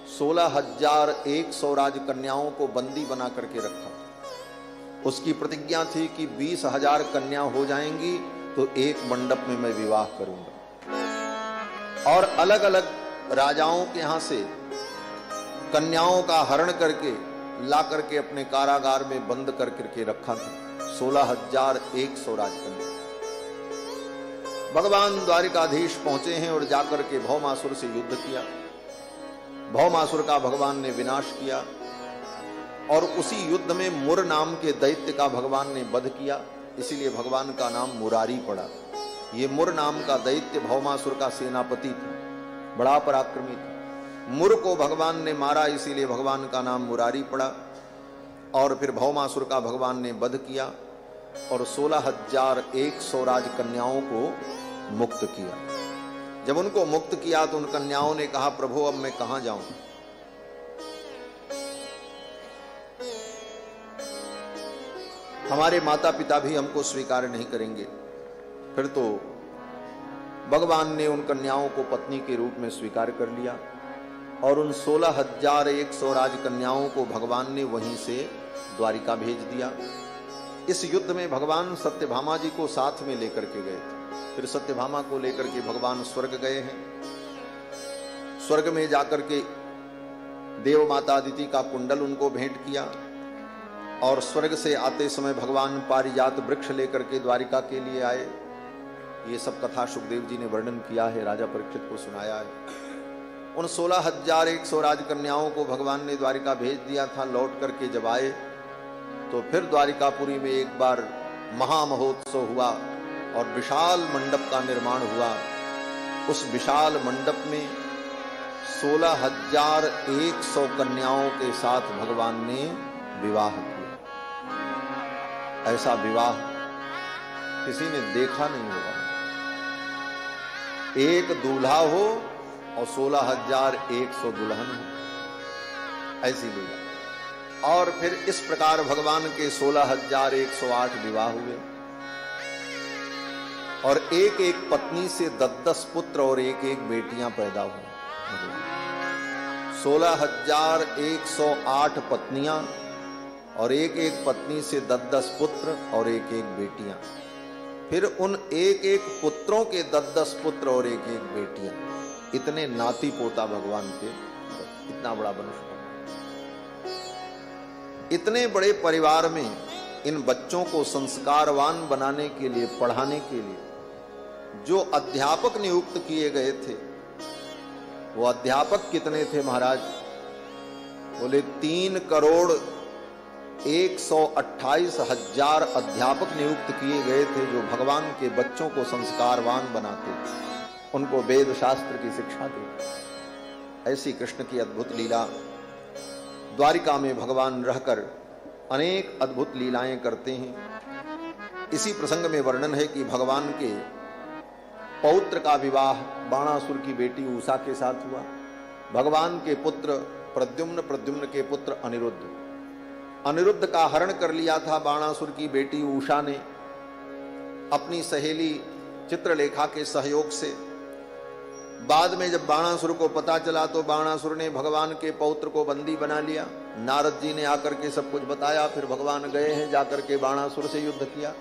16,100 राजकन्याओं को बंदी बना करके रखा। उसकी प्रतिज्ञा थी कि 20,000 कन्या हो जाएंगी तो एक मंडप में मैं विवाह करूंगा। और अलग अलग राजाओं के यहां से कन्याओं का हरण करके ला करके अपने कारागार में बंद करके रखा था। 16,100 राजकन्या। भगवान द्वारिकाधीश पहुंचे हैं और जाकर के भौमासुर से युद्ध किया। भौमासुर का भगवान ने विनाश किया और उसी युद्ध में मुर नाम के दैत्य का भगवान ने वध किया। इसीलिए भगवान का नाम मुरारी पड़ा। ये मुर नाम का दैत्य भौमासुर का सेनापति था, बड़ा पराक्रमी था। मुर को भगवान ने मारा, इसीलिए भगवान का नाम मुरारी पड़ा। और फिर भौमासुर का भगवान ने वध किया और 16,100 राजकन्याओं को मुक्त किया। जब उनको मुक्त किया तो उन कन्याओं ने कहा, प्रभु अब मैं कहां जाऊं? हमारे माता पिता भी हमको स्वीकार नहीं करेंगे। फिर तो भगवान ने उन कन्याओं को पत्नी के रूप में स्वीकार कर लिया और उन 16,100 राजकन्याओं को भगवान ने वहीं से द्वारिका भेज दिया। इस युद्ध में भगवान सत्यभामा जी को साथ में लेकर के गए थे। फिर सत्यभामा को लेकर के भगवान स्वर्ग गए हैं। स्वर्ग में जाकर के देव माता अदिति का कुंडल उनको भेंट किया और स्वर्ग से आते समय भगवान पारिजात वृक्ष लेकर के द्वारिका के लिए आए। ये सब कथा सुखदेव जी ने वर्णन किया है, राजा परीक्षित को सुनाया है। उन 16,100 राजकन्याओं को भगवान ने द्वारिका भेज दिया था। लौट करके जब आए तो फिर द्वारिकापुरी में एक बार महामहोत्सव हुआ और विशाल मंडप का निर्माण हुआ। उस विशाल मंडप में 16,100 कन्याओं के साथ भगवान ने विवाह किया। ऐसा विवाह किसी ने देखा नहीं होगा। एक दूल्हा हो और 16,100 दुल्हन हो, ऐसी लीला। और फिर इस प्रकार भगवान के 16,108 विवाह हुए और एक एक पत्नी से 10-10 पुत्र और एक एक बेटियां पैदा हुई। 16,108 पत्नियां और एक एक पत्नी से 10-10 पुत्र और एक एक बेटियां। फिर उन एक एक पुत्रों के 10-10 पुत्र और एक एक बेटियां। इतने नाती पोता भगवान के, इतना बड़ा वंश। इतने बड़े परिवार में इन बच्चों को संस्कारवान बनाने के लिए, पढ़ाने के लिए जो अध्यापक नियुक्त किए गए थे, वो अध्यापक कितने थे महाराज? बोले 3,128,000 अध्यापक नियुक्त किए गए थे जो भगवान के बच्चों को संस्कारवान बनाते थे, उनको वेद शास्त्र की शिक्षा देते। ऐसी कृष्ण की अद्भुत लीला। द्वारिका में भगवान रहकर अनेक अद्भुत लीलाएं करते हैं। इसी प्रसंग में वर्णन है कि भगवान के पौत्र का विवाह बाणासुर की बेटी उषा के साथ हुआ। भगवान के पुत्र प्रद्युम्न, प्रद्युम्न के पुत्र अनिरुद्ध। अनिरुद्ध का हरण कर लिया था बाणासुर की बेटी उषा ने अपनी सहेली चित्रलेखा के सहयोग से। बाद में जब बाणासुर को पता चला तो बाणासुर ने भगवान के पौत्र को बंदी बना लिया। नारद जी ने आकर के सब कुछ बताया। फिर भगवान गए हैं, जाकर के बाणासुर से युद्ध किया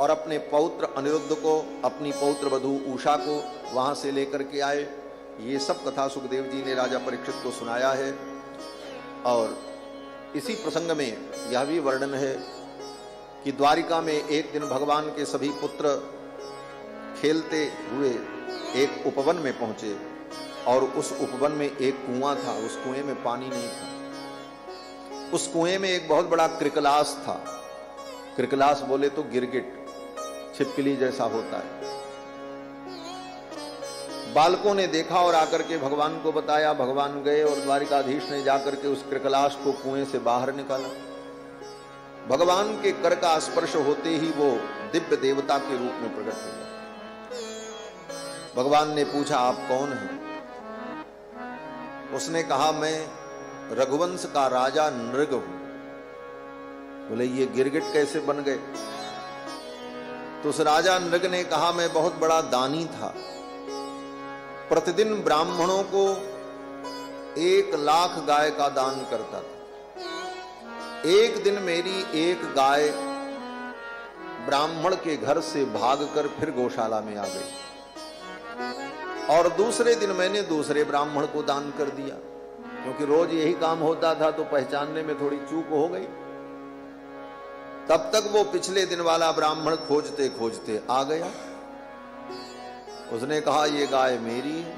और अपने पौत्र अनिरुद्ध को, अपनी पौत्र वधू उषा को वहां से लेकर के आए। ये सब कथा सुखदेव जी ने राजा परीक्षित को सुनाया है। और इसी प्रसंग में यह भी वर्णन है कि द्वारिका में एक दिन भगवान के सभी पुत्र खेलते हुए एक उपवन में पहुंचे और उस उपवन में एक कुआं था। उस कुएं में पानी नहीं था। उस कुएं में एक बहुत बड़ा क्रिकलास था। क्रिकलास बोले तो गिरगिट, छिपकली जैसा होता है। बालकों ने देखा और आकर के भगवान को बताया। भगवान गए और द्वारिकाधीश ने जाकर के उस क्रिकलास को कुएं से बाहर निकाला। भगवान के कर का स्पर्श होते ही वो दिव्य देवता के रूप में प्रकट हो गया। भगवान ने पूछा, आप कौन हैं? उसने कहा, मैं रघुवंश का राजा नृग हूं। बोले, ये गिरगिट कैसे बन गए? तो उस राजा नृग ने कहा, मैं बहुत बड़ा दानी था। प्रतिदिन ब्राह्मणों को 1,00,000 गाय का दान करता था। एक दिन मेरी एक गाय ब्राह्मण के घर से भागकर फिर गौशाला में आ गई और दूसरे दिन मैंने दूसरे ब्राह्मण को दान कर दिया। क्योंकि रोज यही काम होता था तो पहचानने में थोड़ी चूक हो गई। तब तक वो पिछले दिन वाला ब्राह्मण खोजते खोजते आ गया। उसने कहा ये गाय मेरी है,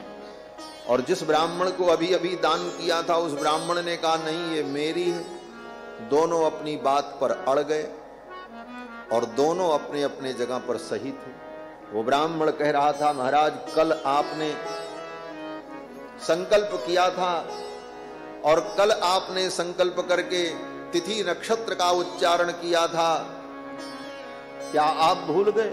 और जिस ब्राह्मण को अभी अभी दान किया था उस ब्राह्मण ने कहा नहीं ये मेरी है। दोनों अपनी बात पर अड़ गए और दोनों अपने अपने जगह पर सही थे। वो ब्राह्मण कह रहा था महाराज कल आपने संकल्प किया था और कल आपने संकल्प करके तिथि नक्षत्र का उच्चारण किया था, क्या आप भूल गए?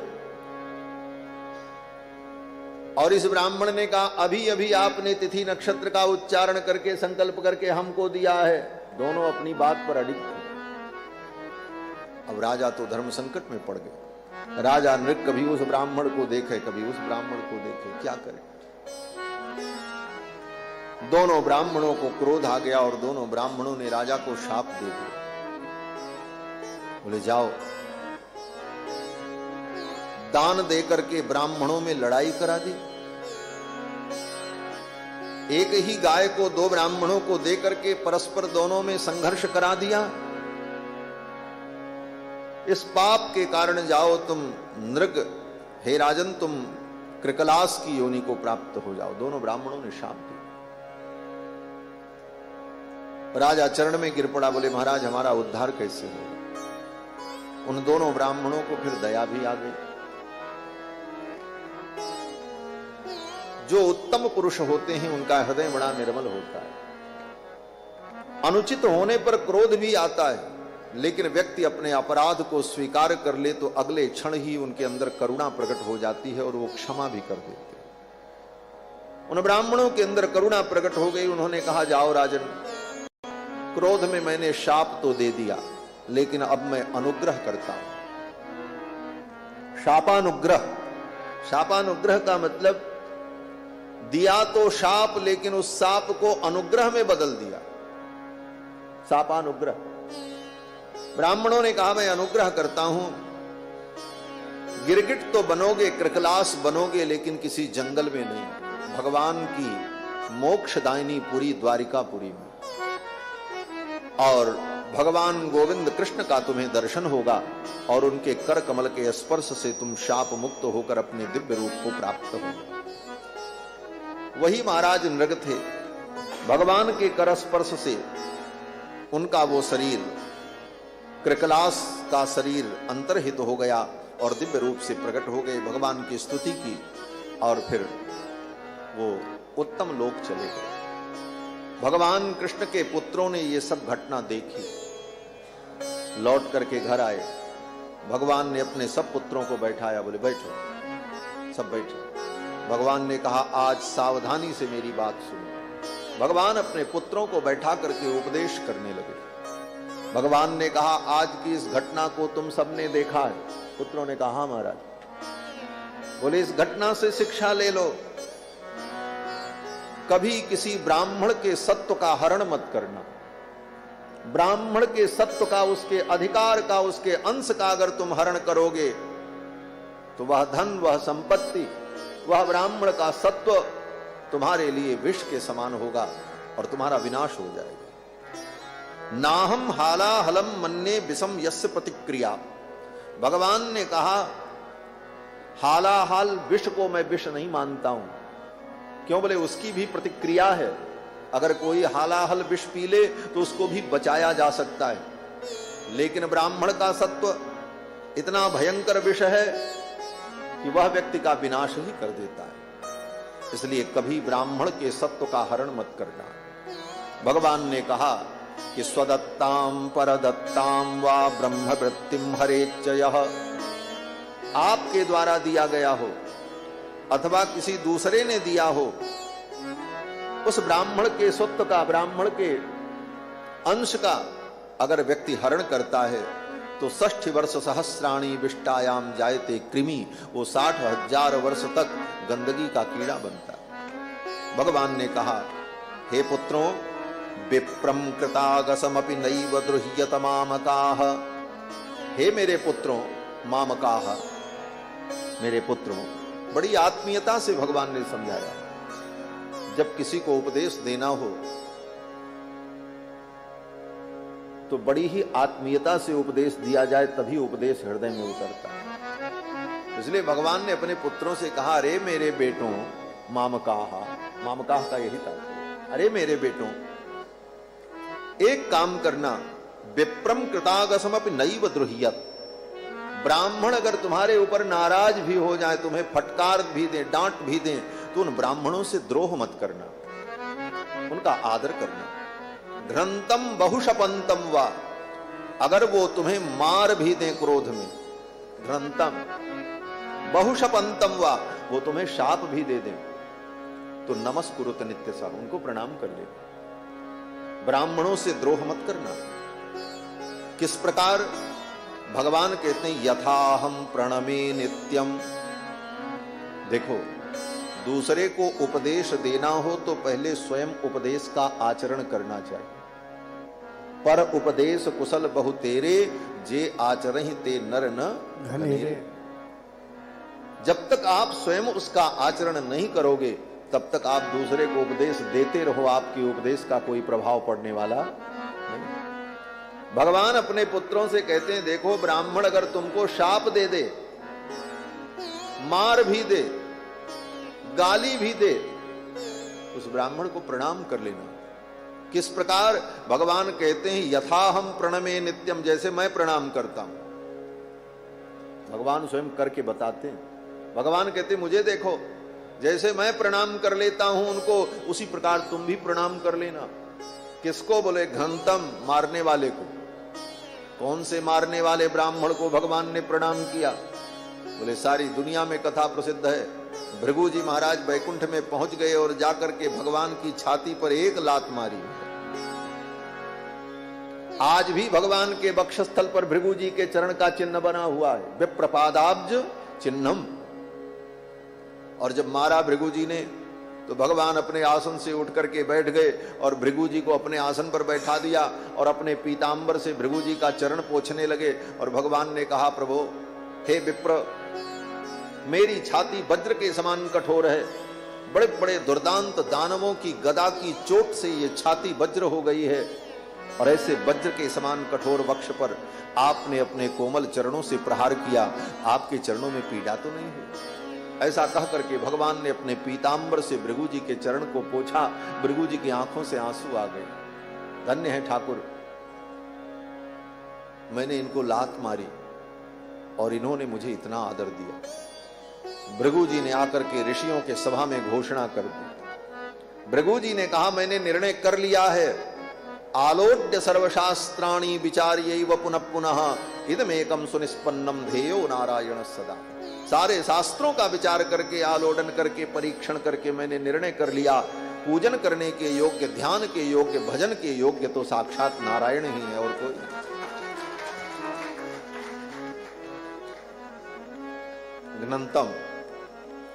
और इस ब्राह्मण ने कहा अभी अभी आपने तिथि नक्षत्र का उच्चारण करके संकल्प करके हमको दिया है। दोनों अपनी बात पर अडिग थे। अब राजा तो धर्म संकट में पड़ गए। राजा नृग कभी उस ब्राह्मण को देखे कभी उस ब्राह्मण को देखे, क्या करे? दोनों ब्राह्मणों को क्रोध आ गया और दोनों ब्राह्मणों ने राजा को शाप दे दिया। बोले जाओ दान देकर के ब्राह्मणों में लड़ाई करा दी। एक ही गाय को दो ब्राह्मणों को देकर के परस्पर दोनों में संघर्ष करा दिया। इस पाप के कारण जाओ तुम नृग, हे राजन तुम कृकलास की योनि को प्राप्त हो जाओ। दोनों ब्राह्मणों ने शाप दिया। राजा चरण में गिर पड़ा, बोले महाराज हमारा उद्धार कैसे होगा? उन दोनों ब्राह्मणों को फिर दया भी आ गई। जो उत्तम पुरुष होते हैं उनका हृदय बड़ा निर्मल होता है। अनुचित होने पर क्रोध भी आता है, लेकिन व्यक्ति अपने अपराध को स्वीकार कर ले तो अगले क्षण ही उनके अंदर करुणा प्रकट हो जाती है और वो क्षमा भी कर देते हैं। उन ब्राह्मणों के अंदर करुणा प्रकट हो गई। उन्होंने कहा जाओ राजन, क्रोध में मैंने शाप तो दे दिया लेकिन अब मैं अनुग्रह करता हूं। शापानुग्रह, शापानुग्रह का मतलब दिया तो शाप लेकिन उस शाप को अनुग्रह में बदल दिया। शापानुग्रह। ब्राह्मणों ने कहा मैं अनुग्रह करता हूं, गिरगिट तो बनोगे, कृकलास बनोगे, लेकिन किसी जंगल में नहीं, भगवान की मोक्षदायिनी पुरी द्वारिकापुरी में। और भगवान गोविंद कृष्ण का तुम्हें दर्शन होगा और उनके कर कमल के स्पर्श से तुम शाप मुक्त होकर अपने दिव्य रूप को प्राप्त होगे। वही महाराज नृग थे। भगवान के कर स्पर्श से उनका वो शरीर, कृकलास का शरीर अंतर्हित हो गया और दिव्य रूप से प्रकट हो गए। भगवान की स्तुति की और फिर वो उत्तम लोक चले गए। भगवान कृष्ण के पुत्रों ने ये सब घटना देखी, लौट करके घर आए। भगवान ने अपने सब पुत्रों को बैठाया, बोले बैठो, सब बैठो। भगवान ने कहा आज सावधानी से मेरी बात सुनो। भगवान अपने पुत्रों को बैठा करके उपदेश करने लगे। भगवान ने कहा आज की इस घटना को तुम सबने देखा है? पुत्रों ने कहा हाँ महाराज। बोले इस घटना से शिक्षा ले लो, कभी किसी ब्राह्मण के सत्व का हरण मत करना। ब्राह्मण के सत्व का, उसके अधिकार का, उसके अंश का अगर तुम हरण करोगे तो वह धन, वह संपत्ति, वह ब्राह्मण का सत्व तुम्हारे लिए विष के समान होगा और तुम्हारा विनाश हो जाएगा। नाहम हाला हलम मन्ने विषम यस्य प्रतिक्रिया। भगवान ने कहा हालाहाल विष को मैं विष नहीं मानता हूं। क्यों? बोले उसकी भी प्रतिक्रिया है। अगर कोई हालाहल विष पी ले तो उसको भी बचाया जा सकता है, लेकिन ब्राह्मण का सत्व इतना भयंकर विष है कि वह व्यक्ति का विनाश ही कर देता है। इसलिए कभी ब्राह्मण के सत्व का हरण मत करना। भगवान ने कहा कि स्वदत्ताम परदत्ताम वा ब्रह्मवृत्तिम हरेच्चयः, आपके द्वारा दिया गया हो अथवा किसी दूसरे ने दिया हो, उस ब्राह्मण के सत्व का, ब्राह्मण के अंश का अगर व्यक्ति हरण करता है तो 60 वर्ष सहस्राणी विष्टायाम जायते कृमि, वो 60,000 वर्ष तक गंदगी का कीड़ा बनता है। भगवान ने कहा हे पुत्रों, विप्रम कृतागसमपि नैव द्रुह्यत मामकाः। हे मेरे पुत्रों, मामकाः, मेरे पुत्रों। बड़ी आत्मीयता से भगवान ने समझाया। जब किसी को उपदेश देना हो तो बड़ी ही आत्मीयता से उपदेश दिया जाए, तभी उपदेश हृदय में उतरता है। इसलिए भगवान ने अपने पुत्रों से कहा, अरे मेरे बेटों, मामकाहा, मामकाह का यही तात्पर्य, अरे मेरे बेटों, एक काम करना, विप्रम कृतागसमपि नैव द्रुह्यत। ब्राह्मण अगर तुम्हारे ऊपर नाराज भी हो जाए, तुम्हें फटकार भी दें, डांट भी दें, तो उन ब्राह्मणों से द्रोह मत करना, उनका आदर करना। घ्रंतम बहुशपंतम वा, अगर वो तुम्हें मार भी दें क्रोध में, घ्रंतम बहुशपंतम वा, वो तुम्हें शाप भी दे दें, तो नमस्कुरुत नित्य सा, उनको प्रणाम कर ले। ब्राह्मणों से द्रोह मत करना। किस प्रकार? भगवान कहते हैं, यथाहम प्रणमे नित्यम। देखो, दूसरे को उपदेश देना हो तो पहले स्वयं उपदेश का आचरण करना चाहिए। पर उपदेश कुशल बहु तेरे, जे आचरहि ते नर न घनेरे। जब तक आप स्वयं उसका आचरण नहीं करोगे, तब तक आप दूसरे को उपदेश देते रहो, आपके उपदेश का कोई प्रभाव पड़ने वाला नहीं। भगवान अपने पुत्रों से कहते हैं, देखो ब्राह्मण अगर तुमको शाप दे दे, मार भी दे, गाली भी दे, उस ब्राह्मण को प्रणाम कर लेना। किस प्रकार? भगवान कहते हैं, यथा हम प्रणमे नित्यम, जैसे मैं प्रणाम करता हूं। भगवान स्वयं करके बताते हैं। भगवान कहते हैं, मुझे देखो, जैसे मैं प्रणाम कर लेता हूं उनको, उसी प्रकार तुम भी प्रणाम कर लेना। किसको? बोले घंतम, मारने वाले को। कौन से मारने वाले ब्राह्मण को भगवान ने प्रणाम किया? बोले सारी दुनिया में कथा प्रसिद्ध है। भृगु जी महाराज बैकुंठ में पहुंच गए और जाकर के भगवान की छाती पर एक लात मारी। आज भी भगवान के वक्षस्थल पर भृगु जी के चरण का चिन्ह बना हुआ है, विप्रपादाब्ज चिन्हम। और जब मारा भृगु जी ने, तो भगवान अपने आसन से उठ करके बैठ गए और भृगु जी को अपने आसन पर बैठा दिया और अपने पीतांबर से भृगु जी का चरण पोंछने लगे। और भगवान ने कहा, प्रभु, हे विप्र, मेरी छाती वज्र के समान कठोर है। बड़े बड़े दुर्दांत दानवों की गदा की चोट से ये छाती वज्र हो गई है, और ऐसे वज्र के समान कठोर वक्ष पर आपने अपने कोमल चरणों से प्रहार किया, आपके चरणों में पीड़ा तो नहीं है? ऐसा कह करके भगवान ने अपने पीतांबर से भृगु जी के चरण को पोंछा। भृगु जी की आंखों से आंसू आ गए। धन्य है ठाकुर, मैंने इनको लात मारी और इन्होंने मुझे इतना आदर दिया। भृगु जी ने आकर के ऋषियों के सभा में घोषणा कर दी। भृगु जी ने कहा, मैंने निर्णय कर लिया है, आलोड्य सर्वशास्त्राणि विचार्यैव पुनः पुनः इदमेकं सुनिष्पन्नम ध्येयो नारायण सदा। सारे शास्त्रों का विचार करके, आलोडन करके, परीक्षण करके मैंने निर्णय कर लिया, पूजन करने के योग्य, ध्यान के योग्य, भजन के योग्य तो साक्षात नारायण ही है, और कोई घ्नन्तम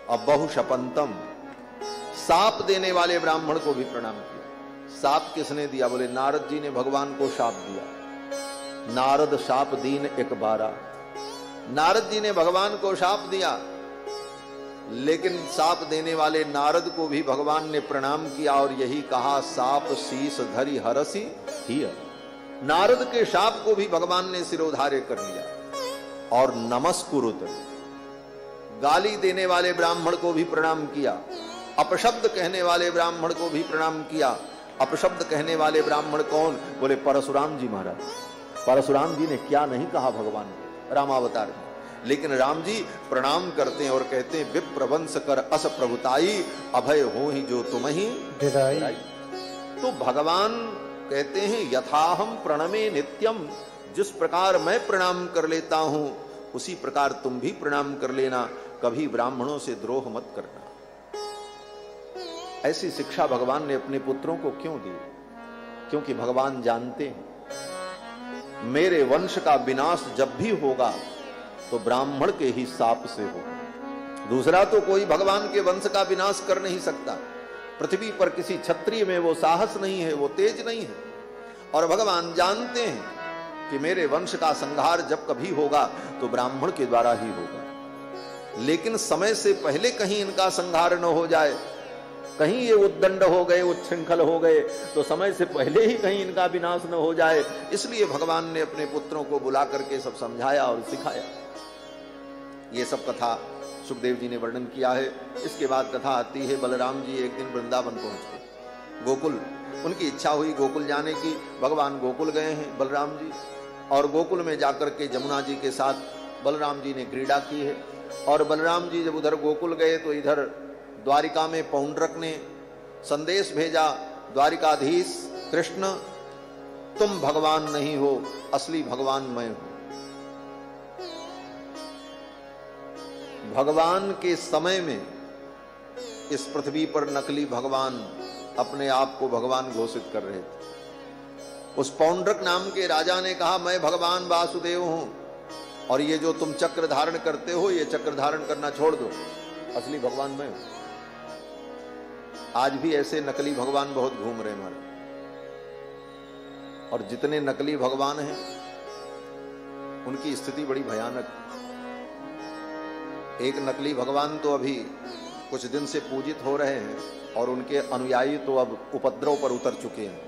और बहुशपंतम। साप देने वाले ब्राह्मण को भी प्रणाम किया। साप किसने दिया? बोले नारद जी ने भगवान को शाप दिया। नारद शाप दीन एक बारा। नारद जी ने भगवान को शाप दिया, लेकिन शाप देने वाले नारद को भी भगवान ने प्रणाम किया और यही कहा, साप शीस धरि हरसी हिय। नारद के शाप को भी भगवान ने सिरोधार्य कर लिया। और नमस्कुरुत, गाली देने वाले ब्राह्मण को भी प्रणाम किया, अपशब्द कहने वाले ब्राह्मण को भी प्रणाम किया। अपशब्द कहने वाले ब्राह्मण कौन? बोले परशुराम जी महाराज। परशुराम जी ने क्या नहीं कहा भगवान को रामावतार में, लेकिन राम जी प्रणाम करते हैं और कहते हैं, विप्रवंश कर अस प्रभुताई, अभय हो ही जो तुम ही विदाई। तो भगवान कहते हैं, यथाहम प्रणमे नित्यम, जिस प्रकार मैं प्रणाम कर लेता हूं उसी प्रकार तुम भी प्रणाम कर लेना, कभी ब्राह्मणों से द्रोह मत करना। ऐसी शिक्षा भगवान ने अपने पुत्रों को क्यों दी? क्योंकि भगवान जानते हैं मेरे वंश का विनाश जब भी होगा तो ब्राह्मण के ही शाप से होगा। दूसरा तो कोई भगवान के वंश का विनाश कर नहीं सकता। पृथ्वी पर किसी क्षत्रिय में वो साहस नहीं है, वो तेज नहीं है। और भगवान जानते हैं कि मेरे वंश का संहार जब कभी होगा तो ब्राह्मण के द्वारा ही होगा, लेकिन समय से पहले कहीं इनका संहार न हो जाए, कहीं ये उद्दंड हो गए, उच्छृंखल हो गए, तो समय से पहले ही कहीं इनका विनाश न हो जाए। इसलिए भगवान ने अपने पुत्रों को बुला करके सब समझाया और सिखाया। ये सब कथा सुखदेव जी ने वर्णन किया है। इसके बाद कथा आती है, बलराम जी एक दिन वृंदावन पहुंच गए, गोकुल। उनकी इच्छा हुई गोकुल जाने की। भगवान गोकुल गए हैं बलराम जी, और गोकुल में जाकर के जमुना जी के साथ बलराम जी ने क्रीड़ा की है। और बलराम जी जब उधर गोकुल गए तो इधर द्वारिका में पौंड्रक ने संदेश भेजा, द्वारिकाधीश कृष्ण तुम भगवान नहीं हो, असली भगवान मैं हूं। भगवान के समय में इस पृथ्वी पर नकली भगवान अपने आप को भगवान घोषित कर रहे थे। उस पौंड्रक नाम के राजा ने कहा मैं भगवान वासुदेव हूं, और ये जो तुम चक्र धारण करते हो ये चक्र धारण करना छोड़ दो, असली भगवान मैं हूं। आज भी ऐसे नकली भगवान बहुत घूम रहे हमारे, और जितने नकली भगवान हैं उनकी स्थिति बड़ी भयानक। एक नकली भगवान तो अभी कुछ दिन से पूजित हो रहे हैं, और उनके अनुयायी तो अब उपद्रव पर उतर चुके हैं।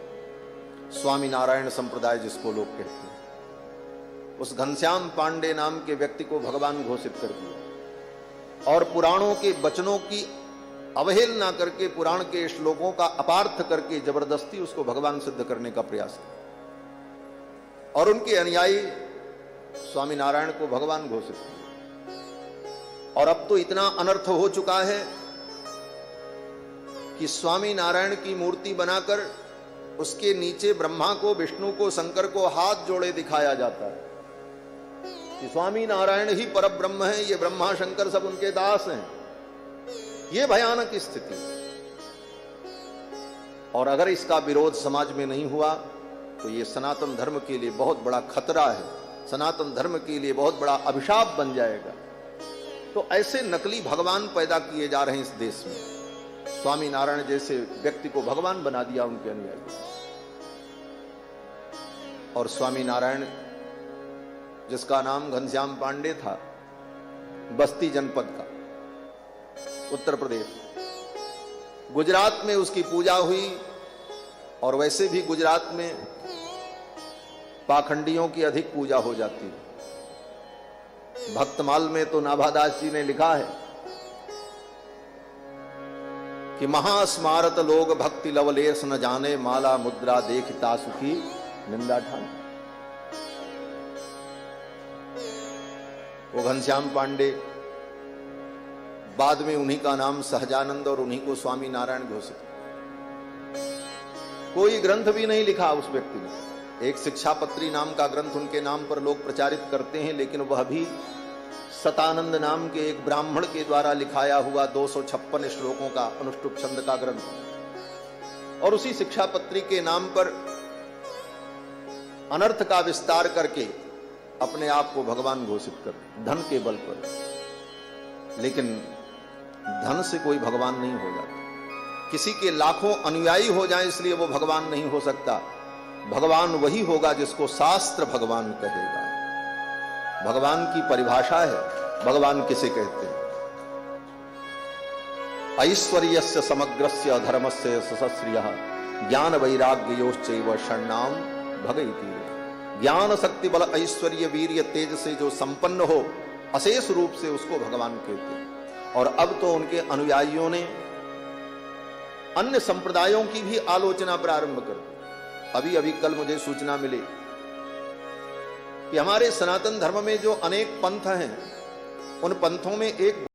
स्वामी नारायण संप्रदाय जिसको लोग कहते हैं, उस घनश्याम पांडे नाम के व्यक्ति को भगवान घोषित कर दिया, और पुराणों के वचनों की अवहेलना करके, पुराण के श्लोकों का अपार्थ करके जबरदस्ती उसको भगवान सिद्ध करने का प्रयास किया, और उनके अनुयायी स्वामी नारायण को भगवान घोषित किया। और अब तो इतना अनर्थ हो चुका है कि स्वामी नारायण की मूर्ति बनाकर उसके नीचे ब्रह्मा को, विष्णु को, शंकर को हाथ जोड़े दिखाया जाता है कि स्वामी नारायण ही परब्रह्म है, ये ब्रह्मा शंकर सब उनके दास हैं। ये भयानक स्थिति। और अगर इसका विरोध समाज में नहीं हुआ तो ये सनातन धर्म के लिए बहुत बड़ा खतरा है, सनातन धर्म के लिए बहुत बड़ा अभिशाप बन जाएगा। तो ऐसे नकली भगवान पैदा किए जा रहे हैं इस देश में। स्वामी नारायण जैसे व्यक्ति को भगवान बना दिया उनके अनुयायी। और स्वामी नारायण जिसका नाम घनश्याम पांडे था, बस्ती जनपद का, उत्तर प्रदेश, गुजरात में उसकी पूजा हुई। और वैसे भी गुजरात में पाखंडियों की अधिक पूजा हो जाती है। भक्तमाल में तो नाभादास जी ने लिखा है कि महास्मारत लोग भक्ति लवलेश न जाने, माला मुद्रा देखता सुखी निंदा ठान। वो घनश्याम पांडे, बाद में उन्हीं का नाम सहजानंद और उन्हीं को स्वामी नारायण घोषित। कोई ग्रंथ भी नहीं लिखा उस व्यक्ति ने। एक शिक्षापत्री नाम का ग्रंथ उनके नाम पर लोग प्रचारित करते हैं, लेकिन वह भी सतानंद नाम के एक ब्राह्मण के द्वारा लिखाया हुआ 256 श्लोकों का अनुष्टुप छंद का ग्रंथ। और उसी शिक्षापत्री के नाम पर अनर्थ का विस्तार करके अपने आप को भगवान घोषित कर, धन के बल पर। लेकिन धन से कोई भगवान नहीं हो जाता। किसी के लाखों अनुयायी हो जाएं इसलिए वो भगवान नहीं हो सकता। भगवान वही होगा जिसको शास्त्र भगवान कहेगा। भगवान की परिभाषा है, भगवान किसे कहते हैं? ऐश्वर्यस्य समग्रस्य धर्मस्य सश्रियः ज्ञान वैराग्ययोश्चैव षण्णाम भगैति। ज्ञान शक्ति बल ऐश्वर्य वीर्य तेज से जो संपन्न हो अशेष रूप से उसको भगवान कहते हैं। और अब तो उनके अनुयायियों ने अन्य संप्रदायों की भी आलोचना प्रारंभ कर दी। अभी अभी कल मुझे सूचना मिली कि हमारे सनातन धर्म में जो अनेक पंथ हैं, उन पंथों में एक